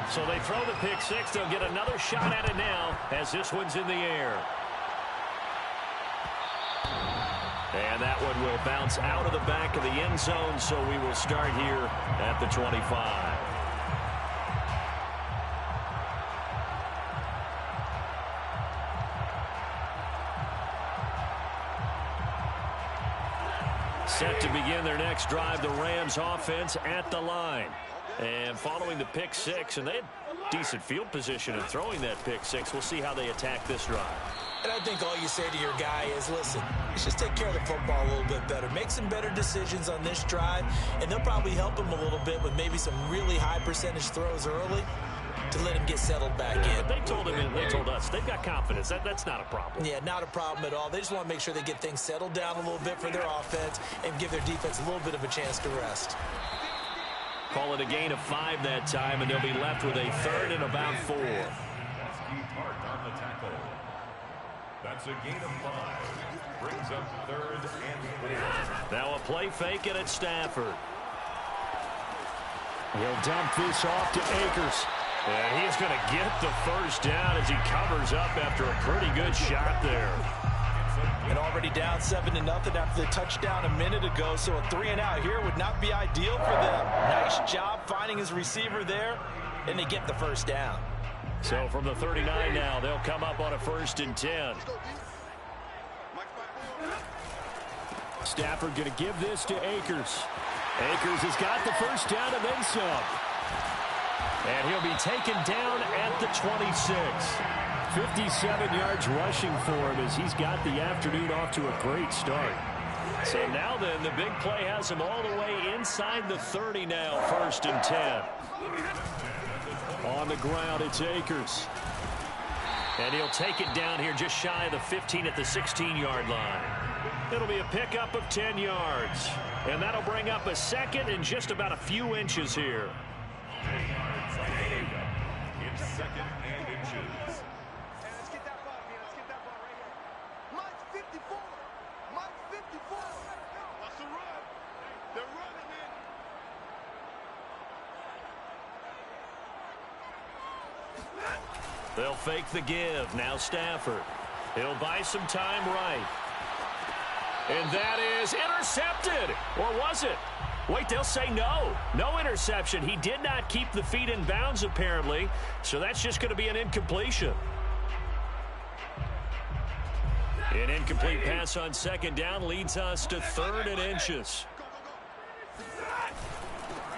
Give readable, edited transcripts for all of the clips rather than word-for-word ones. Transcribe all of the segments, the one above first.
So they throw the pick six. They'll get another shot at it now as this one's in the air. And that one will bounce out of the back of the end zone, so we will start here at the 25. Set to begin their next drive, the Rams offense at the line. And following the pick six, and they had decent field position in throwing that pick six. We'll see how they attack this drive. And I think all you say to your guy is, listen, let's just take care of the football a little bit better. Make some better decisions on this drive, and they'll probably help him a little bit with maybe some really high percentage throws early to let him get settled back in. But they told him, and they told us, they've got confidence. That's not a problem. Yeah, not a problem at all. They just want to make sure they get things settled down a little bit for their offense and give their defense a little bit of a chance to rest. Call it a gain of 5 that time, and they'll be left with a third and about 4. That's a gain of 5. Brings up third and 4. Now a play fake, and it's Stafford. He'll dump this off to Akers. And he's going to get the first down as he covers up after a pretty good shot there. And already down 7-0 after the touchdown a minute ago, so a 3-and-out here would not be ideal for them. Nice job finding his receiver there, and they get the first down. So from the 39 now, they'll come up on a 1st and 10. Stafford going to give this to Akers. Akers has got the first down and then some. And he'll be taken down at the 26. 57 yards rushing for him as he's got the afternoon off to a great start. So now then, the big play has him all the way inside the 30 now, 1st and 10. On the ground, it's Akers. And he'll take it down here just shy of the 15 at the 16-yard line. It'll be a pickup of 10 yards. And that'll bring up a second and just about a few inches here. It's 2nd and inches. Let's get that ball, man. Let's get that ball right here. Mike's 54. Mike's 54. That's a run. They're running it. They'll fake the give. Now Stafford. He'll buy some time right. And that is intercepted. Or was it? Wait, they'll say no. No interception. He did not keep the feet in bounds, apparently. So that's just going to be an incompletion. An incomplete pass on 2nd down leads us to 3rd and inches.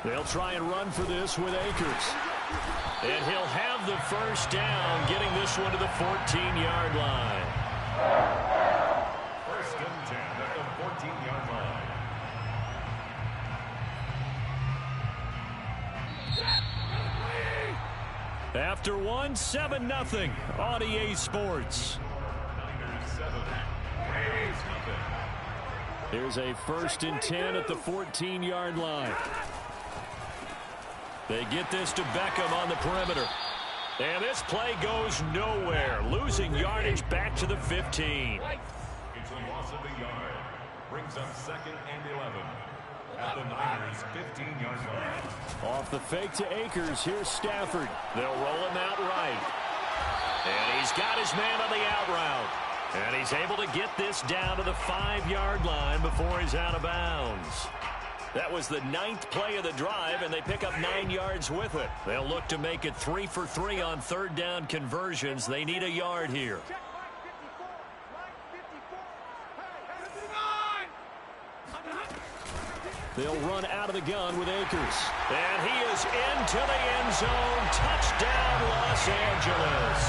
They'll try and run for this with Akers. And he'll have the first down, getting this one to the 14-yard line. 1st and 10 at the 14-yard line. After one, 7-0 on EA Sports. Niners 7. Raiders nothing. There's a 1st and 10 at the 14-yard line. They get this to Beckham on the perimeter. And this play goes nowhere. Losing yardage back to the 15. It's a loss of a yard. Brings up 2nd and 11. At the Niners' 15-yard line. Off the fake to Akers. Here's Stafford. They'll roll him out right. And he's got his man on the out route. And he's able to get this down to the 5-yard line before he's out of bounds. That was the 9th play of the drive, and they pick up 9 yards with it. They'll look to make it 3 for 3 on 3rd down conversions. They need a yard here. They'll run out of the gun with Akers. And he is into the end zone. Touchdown, Los Angeles.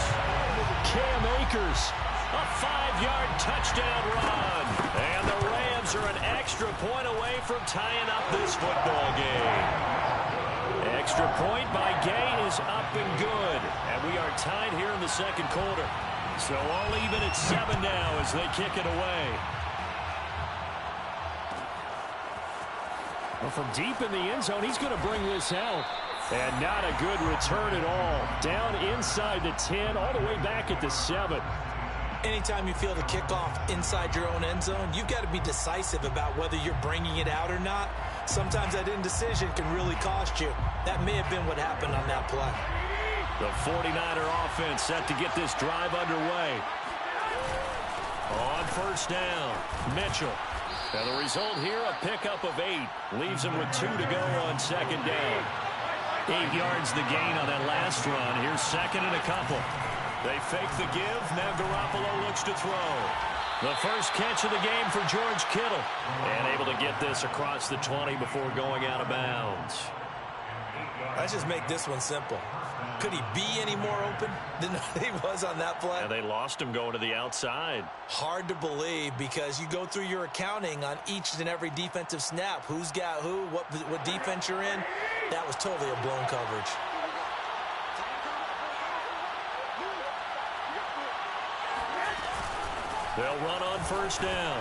Cam Akers. A 5-yard touchdown run. And the Rams are an extra point away from tying up this football game. Extra point by Gay is up and good. And we are tied here in the 2nd quarter. So all even at 7 now as they kick it away. Well, from deep in the end zone, he's going to bring this out. And not a good return at all. Down inside the 10, all the way back at the 7. Anytime you feel the kickoff inside your own end zone, you've got to be decisive about whether you're bringing it out or not. Sometimes that indecision can really cost you. That may have been what happened on that play. The 49er offense set to get this drive underway. On first down, Mitchell. And the result here, a pickup of 8. Leaves him with 2 to go on second down. 8 yards the gain on that last run. Here's second and a couple. They fake the give. Now Garoppolo looks to throw. The first catch of the game for George Kittle. And able to get this across the 20 before going out of bounds. Let's just make this one simple. Could he be any more open than he was on that play? And they lost him going to the outside. Hard to believe because you go through your accounting on each and every defensive snap. Who's got who, what defense you're in. That was totally a blown coverage. They'll run on first down.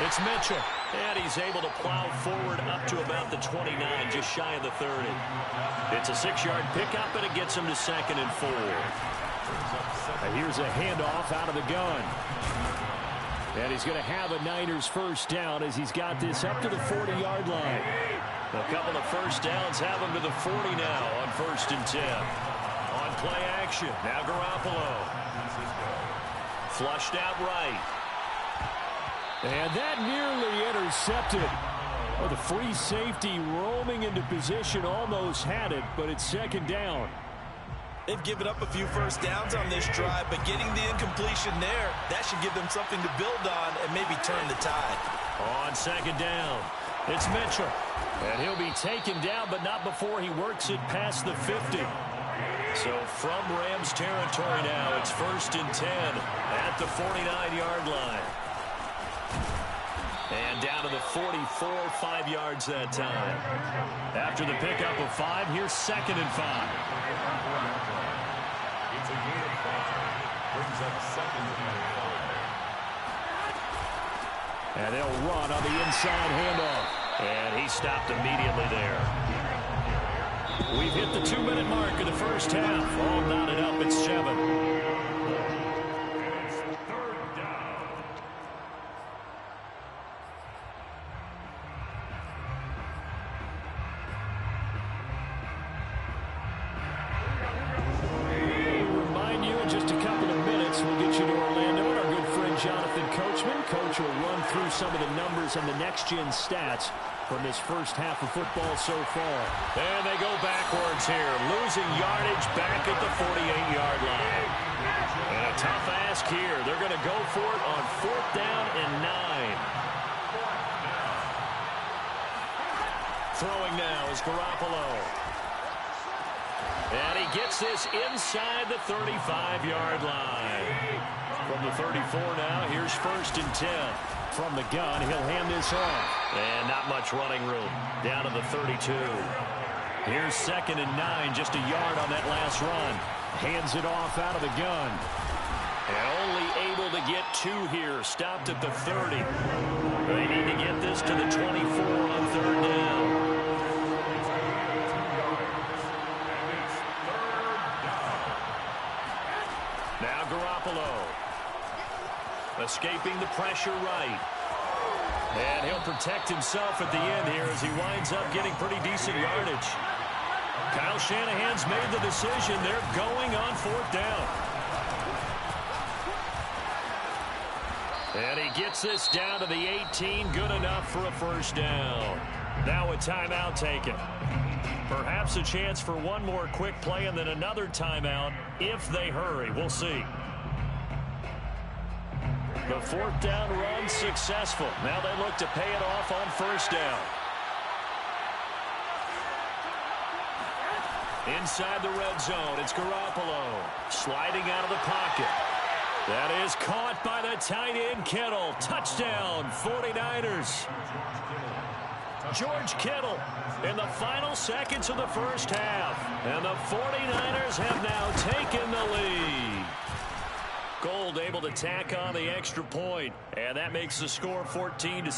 It's Mitchell. And he's able to plow forward up to about the 29, just shy of the 30. It's a 6-yard pickup, and it gets him to second and 4. And here's a handoff out of the gun. And he's going to have a Niners first down as he's got this up to the 40-yard line. A couple of first downs have him to the 40 now on first and 10. On play action, now Garoppolo. Flushed out right. And that nearly intercepted. Oh, the free safety roaming into position almost had it, but it's second down. They've given up a few first downs on this drive, but getting the incompletion there, that should give them something to build on and maybe turn the tide. On second down, it's Mitchell. And he'll be taken down, but not before he works it past the 50. So from Rams territory now, it's first and 10 at the 49-yard line. And down to the 44, 5 yards that time. After the pickup of 5, here's second and 5. It's a gain of 5. Brings up second and 5. And they'll run on the inside handoff. And he stopped immediately there. We've hit the 2-minute mark of the first half. All knotted up at 7. Some of the numbers and the next-gen stats from this first half of football so far. And they go backwards here, losing yardage back at the 48-yard line. And a tough ask here. They're going to go for it on 4th down and 9. Throwing now is Garoppolo. And he gets this inside the 35-yard line. From the 34 now, here's first and 10. From the gun, he'll hand this off. And not much running room. Down to the 32. Here's second and 9, just a yard on that last run. Hands it off out of the gun. And only able to get 2 here. Stopped at the 30. They need to get this to the 24 on 3rd down. Now Garoppolo. Escaping the pressure right. And he'll protect himself at the end here as he winds up getting pretty decent yardage. Kyle Shanahan's made the decision. They're going on 4th down. And he gets this down to the 18. Good enough for a first down. Now a timeout taken. Perhaps a chance for one more quick play and then another timeout if they hurry. We'll see. The 4th down run successful. Now they look to pay it off on first down. Inside the red zone, it's Garoppolo. Sliding out of the pocket. That is caught by the tight end Kittle. Touchdown, 49ers. George Kittle in the final seconds of the first half. And the 49ers have now taken the lead. Gold able to tack on the extra point, and that makes the score 14-7. Rams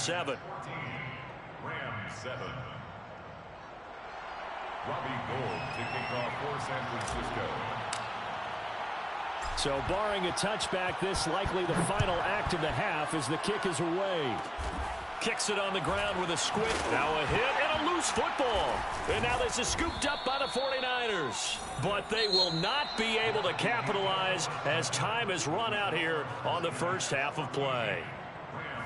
7. Robbie Gould to kick off for San Francisco. So barring a touchback, this likely the final act of the half as the kick is away. Kicks it on the ground with a squib. Now a hit and a loose football. And now this is scooped up by the 49ers. But they will not be able to capitalize as time has run out here on the first half of play.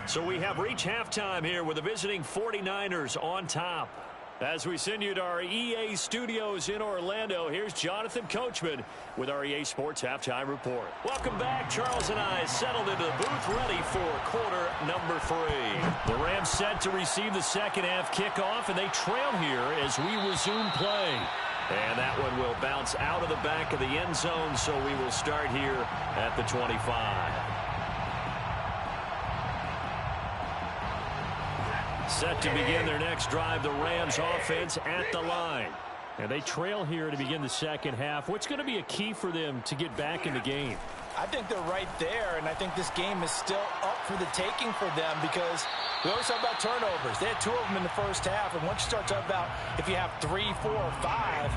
So we have reached halftime here with the visiting 49ers on top. As we send you to our EA studios in Orlando, here's Jonathan Coachman with our EA Sports Halftime Report. Welcome back. Charles and I settled into the booth ready for quarter number 3. The Rams set to receive the second half kickoff, and they trail here as we resume play. And that one will bounce out of the back of the end zone, so we will start here at the 25. Set to begin their next drive, the Rams offense at the line. And they trail here to begin the second half. What's going to be a key for them to get back in the game? I think they're right there, and I think this game is still up for the taking for them because we always talk about turnovers. They had 2 of them in the first half, and once you start talking about if you have 3, 4, or 5,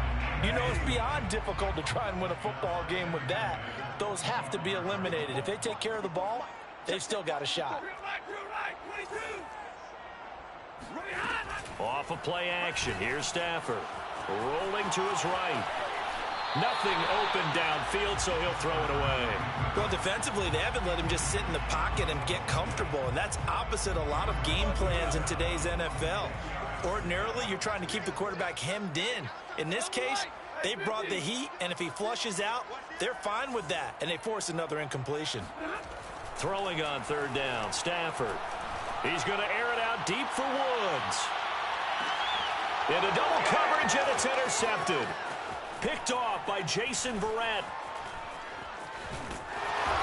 you know it's beyond difficult to try and win a football game with that. Those have to be eliminated. If they take care of the ball, they've still got a shot. Off of play action. Here's Stafford. Rolling to his right. Nothing open downfield, so he'll throw it away. Well, defensively, they haven't let him just sit in the pocket and get comfortable, and that's opposite a lot of game plans in today's NFL. Ordinarily, you're trying to keep the quarterback hemmed in. In this case, they brought the heat, and if he flushes out, they're fine with that, and they force another incompletion. Throwing on third down, Stafford. He's going to air it out deep for Woods. Into double coverage, and it's intercepted. Picked off by Jason Verrett.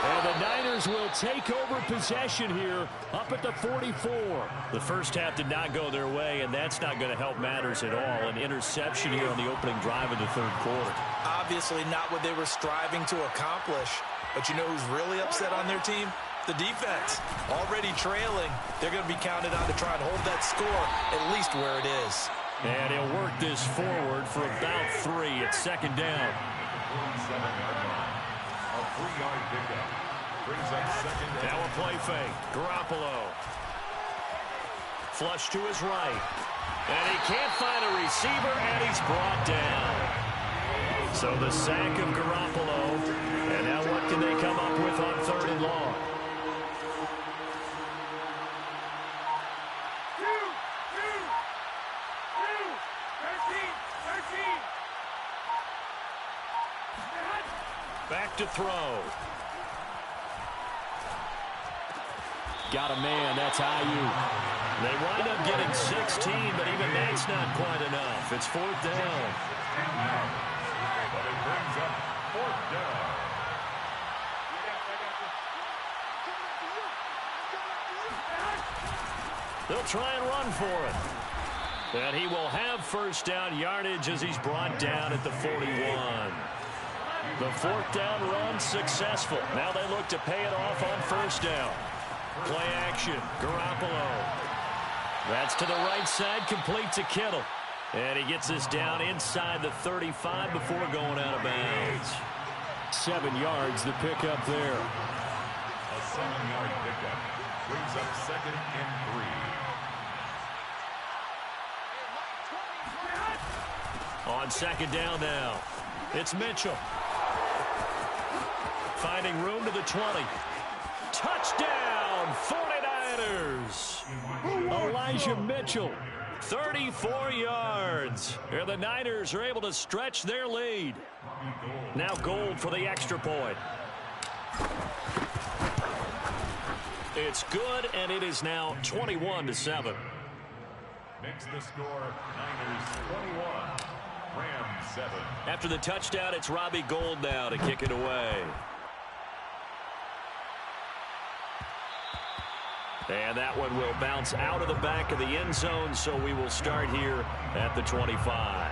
And the Niners will take over possession here up at the 44. The first half did not go their way, and that's not going to help matters at all. An interception here on the opening drive of the third quarter. Obviously not what they were striving to accomplish. But you know who's really upset on their team? The defense. Already trailing. They're going to be counted on to try and hold that score at least where it is. And he'll work this forward for about 3 at second down. Now a play fake. Garoppolo. Flush to his right. And he can't find a receiver, and he's brought down. So the sack of Garoppolo. And now what can they come up with on third and long? Back to throw. Got a man. That's Ayuk. They wind up getting 16, but even that's not quite enough. It's fourth down. But it brings up fourth down. They'll try and run for it. And he will have first down yardage as he's brought down at the 41. The fourth down run successful. Now they look to pay it off on first down. Play action. Garoppolo. That's to the right side, complete to Kittle. And he gets this down inside the 35 before going out of bounds. 7 yards, the pickup there. A 7-yard pickup brings up second and 3. On second down now, it's Mitchell. Finding room to the 20. Touchdown, 49ers. Elijah Mitchell. 34 yards. And the Niners are able to stretch their lead. Now Gold for the extra point. It's good, and it is now 21-7. Makes the score Niners 21, Rams 7. After the touchdown, it's Robbie Gould now to kick it away. And that one will bounce out of the back of the end zone, so we will start here at the 25.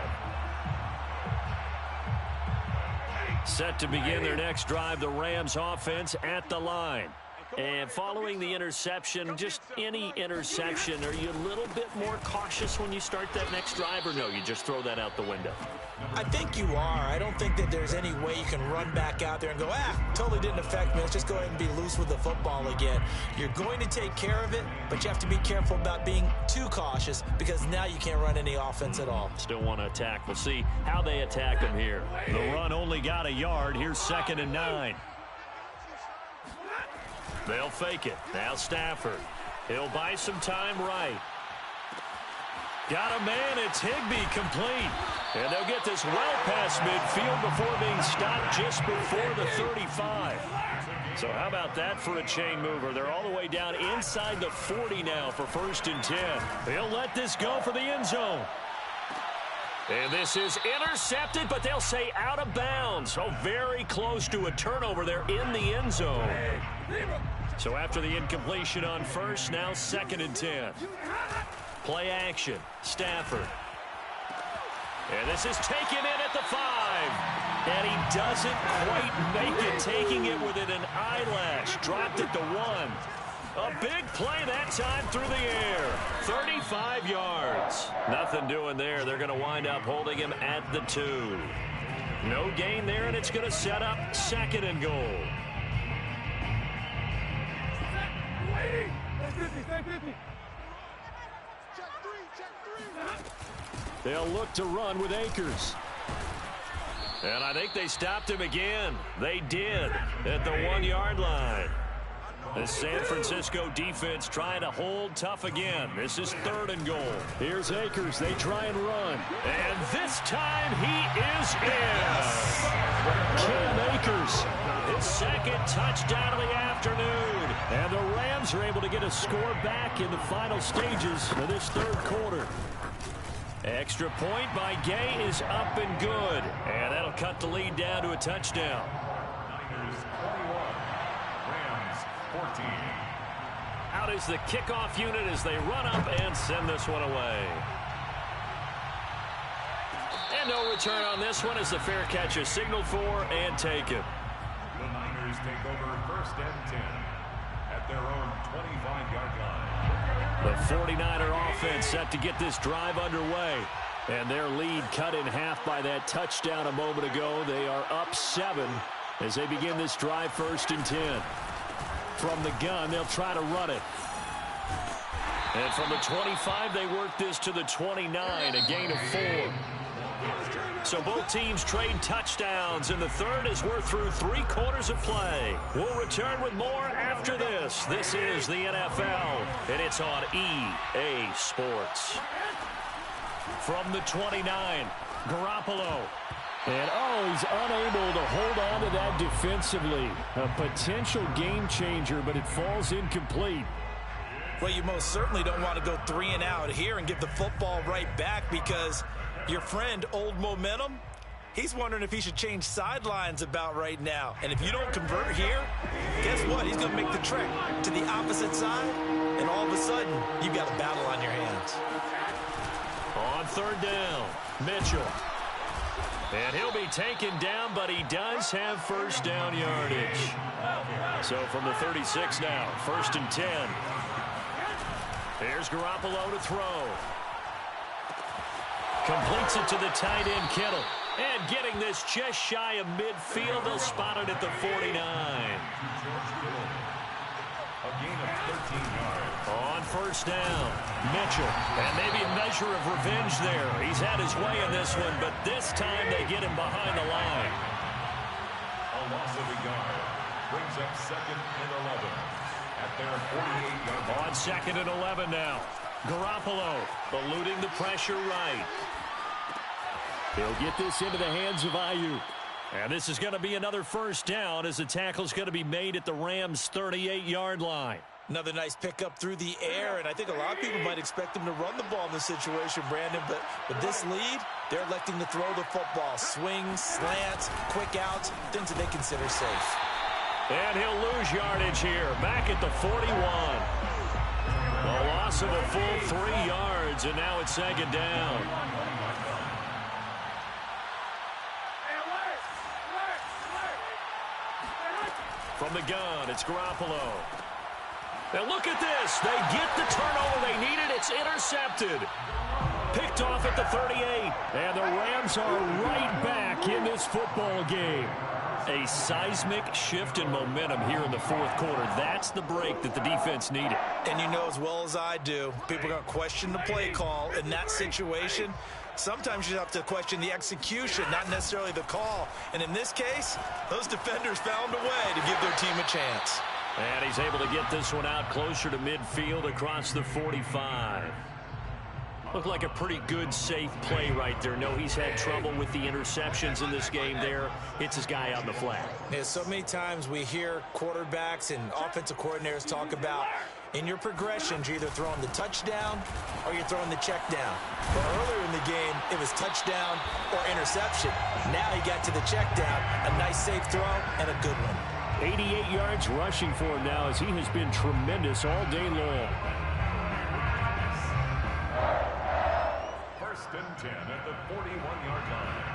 Set to begin their next drive, the Rams offense at the line. And following the interception, just any interception, are you a little bit more cautious when you start that next drive, or no, you just throw that out the window? I think you are. I don't think that there's any way you can run back out there and go, totally didn't affect me. Let's just go ahead and be loose with the football again. You're going to take care of it, but you have to be careful about being too cautious because now you can't run any offense at all. Still want to attack. We'll see how they attack them here. The run only got a yard. Here's 2nd and 9. They'll fake it. Now Stafford. He'll buy some time right. Got a man. It's Higbee complete. And they'll get this well past midfield before being stopped just before the 35. So how about that for a chain mover? They're all the way down inside the 40 now for 1st and 10. They'll let this go for the end zone. And this is intercepted, but they'll say out of bounds. So very close to a turnover there in the end zone. So after the incompletion on 1st, now 2nd and 10. Play action. Stafford. And this is taken in at the 5. And he doesn't quite make it, taking it within an eyelash. Dropped at the 1. A big play that time through the air. 35 yards. Nothing doing there. They're going to wind up holding him at the 2. No gain there, and it's going to set up 2nd and goal. They'll look to run with Akers. And I think they stopped him again. They did at the 1-yard line. The San Francisco defense trying to hold tough again. This is 3rd and goal. Here's Akers. They try and run. And this time he is in. Cam Akers. His 2nd touchdown of the afternoon. And the Rams are able to get a score back in the final stages of this 3rd quarter. Extra point by Gay is up and good. And that'll cut the lead down to a touchdown. Niners 21, Rams 14. Out is the kickoff unit as they run up and send this one away. And no return on this one as the fair catch is signaled for and taken. The Niners take over 1st and 10 at their own 25-yard line. The 49er offense set to get this drive underway. And their lead cut in half by that touchdown a moment ago. They are up 7 as they begin this drive 1st and 10. From the gun, they'll try to run it. And from the 25, they work this to the 29, a gain of 4. So both teams trade touchdowns in the 3rd as we're through 3 quarters of play. We'll return with more after this. This is the NFL, and it's on EA Sports. From the 29, Garoppolo. And, he's unable to hold on to that defensively. A potential game changer, but it falls incomplete. Well, you most certainly don't want to go 3 and out here and give the football right back because your friend, Old Momentum, he's wondering if he should change sidelines about right now. And if you don't convert here, guess what? He's going to make the trek to the opposite side, and all of a sudden, you've got a battle on your hands. On 3rd down, Mitchell. And he'll be taken down, but he does have 1st down yardage. So from the 36 now, 1st and 10. Here's Garoppolo to throw. Completes it to the tight end, Kittle. And getting this just shy of midfield, they'll spot it at the 49. A gain of 13 yards. On 1st down, Mitchell. And maybe a measure of revenge there. He's had his way in this one, but this time they get him behind the line. A loss of a yard brings up 2nd and 11 at their 48-yard line. On 2nd and 11 now. Garoppolo eluding the pressure right. He'll get this into the hands of Ayuk. And this is going to be another 1st down as the tackle's going to be made at the Rams' 38-yard line. Another nice pickup through the air, and I think a lot of people might expect him to run the ball in this situation, Brandon, but with this lead, they're electing to throw the football. Swings, slants, quick outs, things that they consider safe. And he'll lose yardage here, back at the 41. A loss of a full 3 yards, and now it's 2nd down. From the gun, it's Garoppolo. And look at this. They get the turnover they needed. It's intercepted. Picked off at the 38. And the Rams are right back in this football game. A seismic shift in momentum here in the fourth quarter. That's the break that the defense needed. And you know as well as I do, people are going to question the play call in that situation. Sometimes you have to question the execution, not necessarily the call. And in this case, those defenders found a way to give their team a chance. And he's able to get this one out closer to midfield across the 45. Looked like a pretty good, safe play right there. No, he's had trouble with the interceptions in this game there. Hits his guy on the flat. Yeah, so many times we hear quarterbacks and offensive coordinators talk about in your progressions, you're either throwing the touchdown or you're throwing the check down. But earlier in the game, it was touchdown or interception. Now he got to the check down, a nice safe throw, and a good one. 88 yards rushing for him now as he has been tremendous all day long. 1st and 10 at the 41-yard line.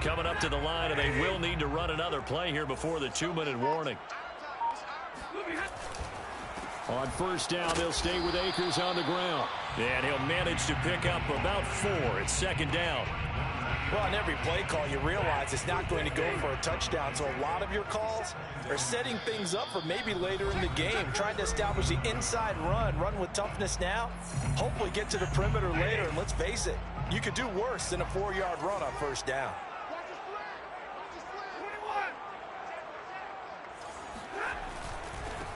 Coming up to the line, and they will need to run another play here before the 2-minute warning. On first down, they'll stay with Akers on the ground. And he'll manage to pick up about 4. It's 2nd down. Well, on every play call, you realize it's not going to go for a touchdown. So a lot of your calls are setting things up for maybe later in the game, trying to establish the inside run with toughness now, hopefully get to the perimeter later. And let's face it, you could do worse than a 4-yard run on first down.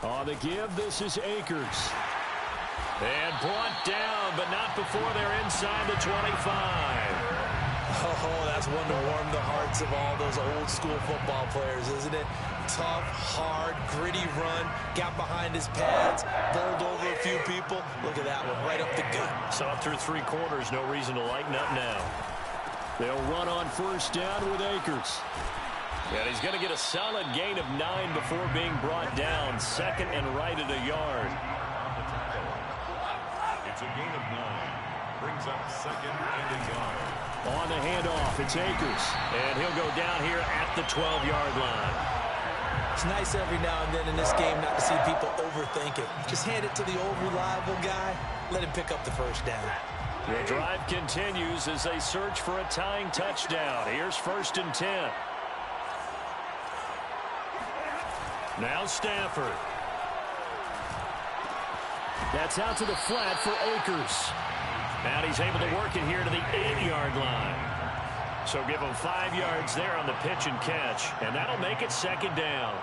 On the give, this is Akers. And brought down, but not before they're inside the 25. Oh, that's one to warm the hearts of all those old school football players, isn't it? Tough, hard, gritty run, got behind his pads, bowled over a few people. Look at that one, right up the gut. Saw through 3 quarters, no reason to lighten up now. They'll run on first down with Akers. And he's going to get a solid gain of 9 before being brought down. 2nd and right at a yard. It's a gain of 9. Brings up 2nd and a yard. On the handoff, it's Akers. And he'll go down here at the 12-yard line. It's nice every now and then in this game not to see people overthink it. Just hand it to the old reliable guy. Let him pick up the first down. The drive continues as they search for a tying touchdown. Here's 1st and 10. Now Stafford. That's out to the flat for Akers. And he's able to work it here to the 8-yard line. So give him 5 yards there on the pitch and catch. And that'll make it 2nd down.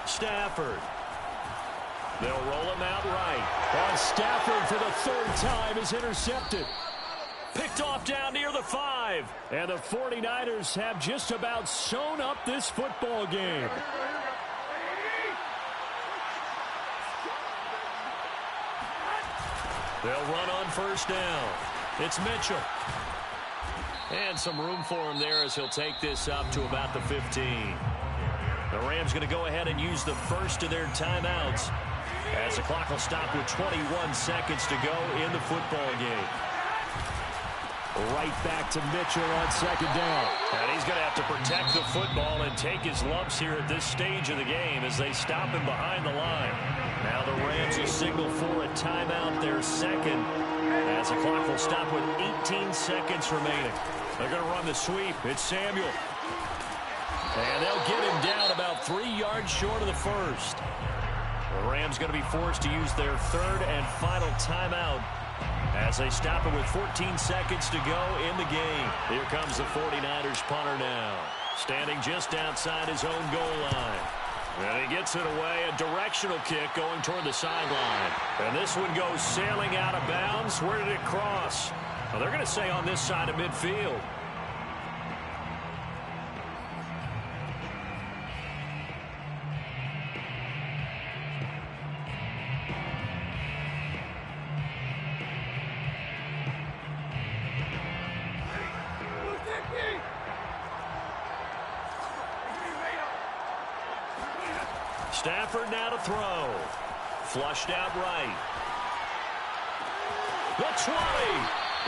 Stafford. They'll roll him out right. On Stafford for the 3rd time is intercepted. Picked off down near the 5. And the 49ers have just about sewn up this football game. They'll run on first down. It's Mitchell. And some room for him there as he'll take this up to about the 15. The Rams going to go ahead and use the first of their timeouts as the clock will stop with 21 seconds to go in the football game. Right back to Mitchell on 2nd down. And he's going to have to protect the football and take his lumps here at this stage of the game as they stop him behind the line. Now the Rams will signal for a timeout, their 2nd, as the clock will stop with 18 seconds remaining. They're going to run the sweep. It's Samuel. And they'll get him down about 3 yards short of the first. The Rams going to be forced to use their 3rd and final timeout as they stop it with 14 seconds to go in the game. Here comes the 49ers punter now, standing just outside his own goal line. And he gets it away, a directional kick going toward the sideline. And this one goes sailing out of bounds. Where did it cross? Well, they're going to say on this side of midfield. Stafford now to throw. Flushed out right. The 20.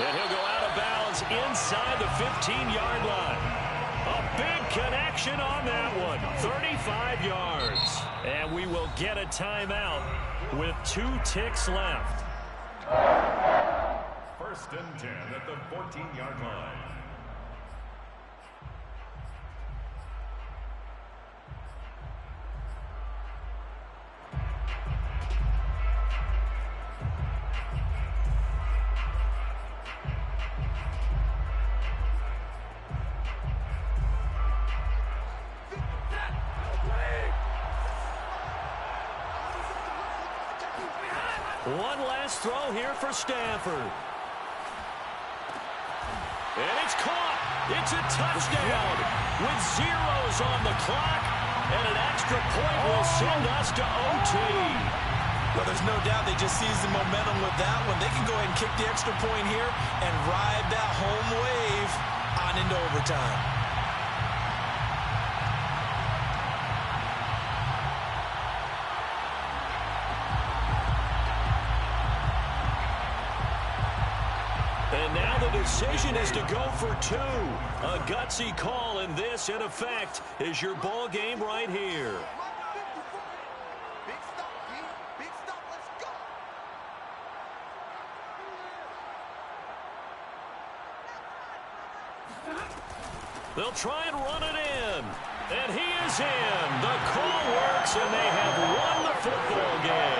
And he'll go out of bounds inside the 15-yard line. A big connection on that one. 35 yards. And we will get a timeout with 2 ticks left. First and 10 at the 14-yard line. One last throw here for Stafford. And it's caught. It's a touchdown with zeros on the clock. And an extra point will send us to OT. Well, there's no doubt they just seized the momentum with that one. They can go ahead and kick the extra point here and ride that home wave on into overtime. And now the decision is to go for 2. A gutsy call, and this, in effect, is your ball game right here. Big stop, G. Big stop. Let's go. They'll try and run it in. And he is in. The call works, and they have won the football game.